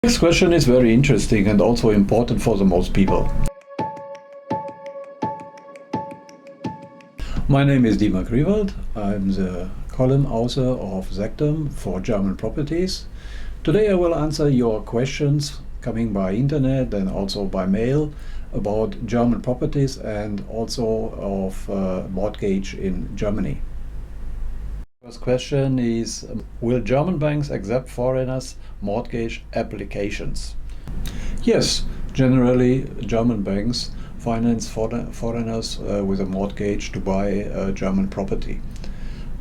Next question is very interesting and also important for the most people. My name is Dietmar. I'm the column author of Sectum for German properties. Today I will answer your questions coming by internet and also by mail about German properties and also of mortgage in Germany. First question is, will German banks accept foreigners' mortgage applications? Yes, generally German banks finance foreigners with a mortgage to buy a German property.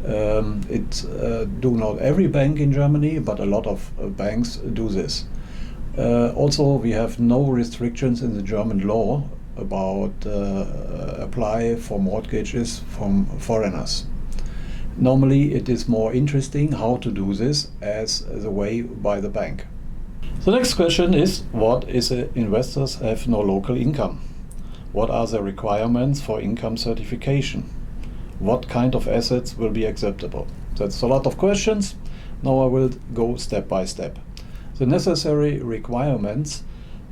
Do not every bank in Germany, but a lot of banks do this. Also, we have no restrictions in the German law about apply for mortgages from foreigners. Normally it is more interesting how to do this as the way by the bank. The next question is, what is investors have no local income? What are the requirements for income certification? What kind of assets will be acceptable? That's a lot of questions. Now I will go step by step. The necessary requirements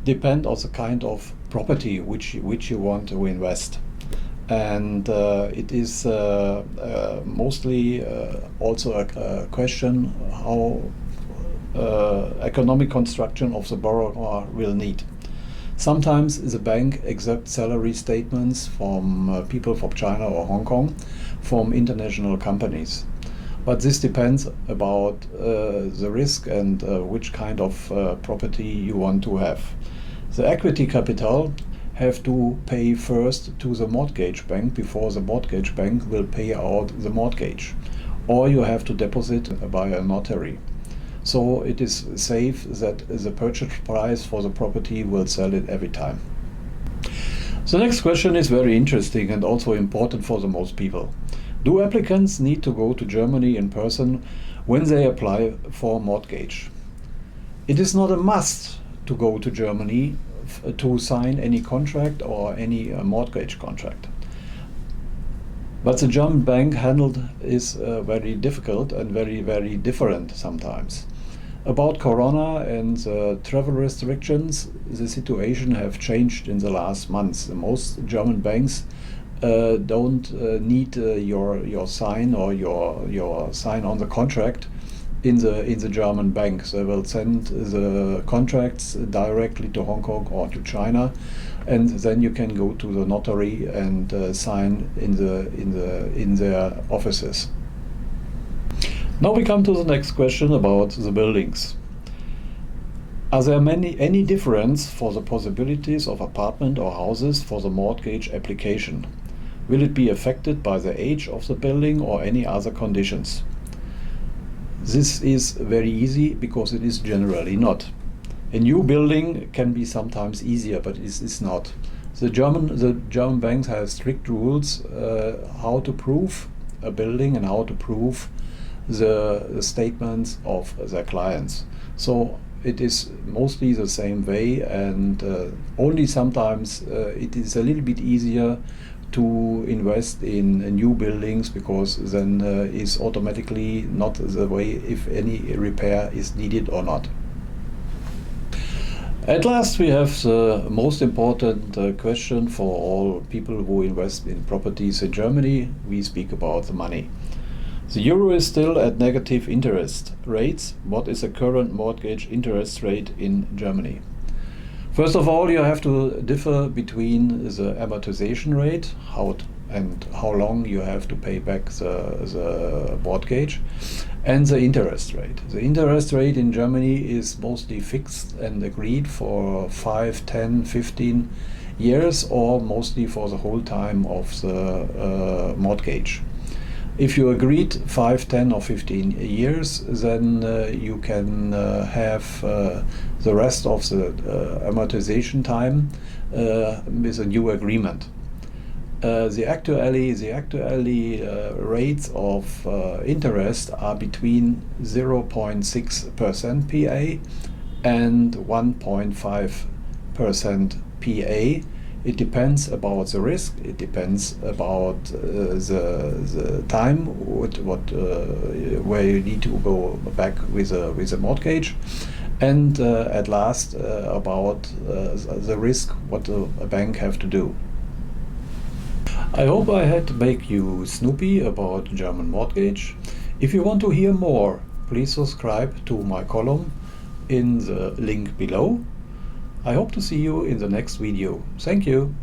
depend on the kind of property which you want to invest. And it is mostly also a question how economic construction of the borrower will need. Sometimes the bank accepts salary statements from people from China or Hong Kong from international companies. But this depends about the risk and which kind of property you want to have. The equity capital have to pay first to the mortgage bank before the mortgage bank will pay out the mortgage, or you have to deposit by a notary. So it is safe that the purchase price for the property will sell it every time. The next question is very interesting and also important for the most people. Do applicants need to go to Germany in person when they apply for a mortgage? It is not a must to go to Germany to sign any contract or any mortgage contract. But the German bank handled is very difficult and very, very different sometimes. About Corona and travel restrictions, the situation have changed in the last months. Most German banks don't need your sign or your sign on the contract in the German bank. They will send the contracts directly to Hong Kong or to China, and then you can go to the notary and sign in their offices. Now we come to the next question about the buildings. Are there any difference for the possibilities of apartment or houses for the mortgage application? Will it be affected by the age of the building or any other conditions? This is very easy because it is generally not. A new building can be sometimes easier, but it is not. The German banks have strict rules how to prove a building and how to prove the statements of their clients. So it is mostly the same way, and only sometimes it is a little bit easier to invest in new buildings, because then is automatically not the way if any repair is needed or not. At last we have the most important question for all people who invest in properties in Germany. We speak about the money. The euro is still at negative interest rates. What is the current mortgage interest rate in Germany? First of all, you have to differ between the amortization rate, how long you have to pay back the mortgage, and the interest rate. The interest rate in Germany is mostly fixed and agreed for 5, 10, 15 years, or mostly for the whole time of the mortgage. If you agreed 5, 10 or 15 years, then you can have the rest of the amortization time with a new agreement. The actually rates of interest are between 0.6% PA and 1.5% PA. It depends about the risk. It depends about the time where you need to go back with a mortgage, and at last about the risk what a bank have to do. I hope I had to make you snoopy about German mortgage. If you want to hear more, please subscribe to my column in the link below. I hope to see you in the next video. Thank you.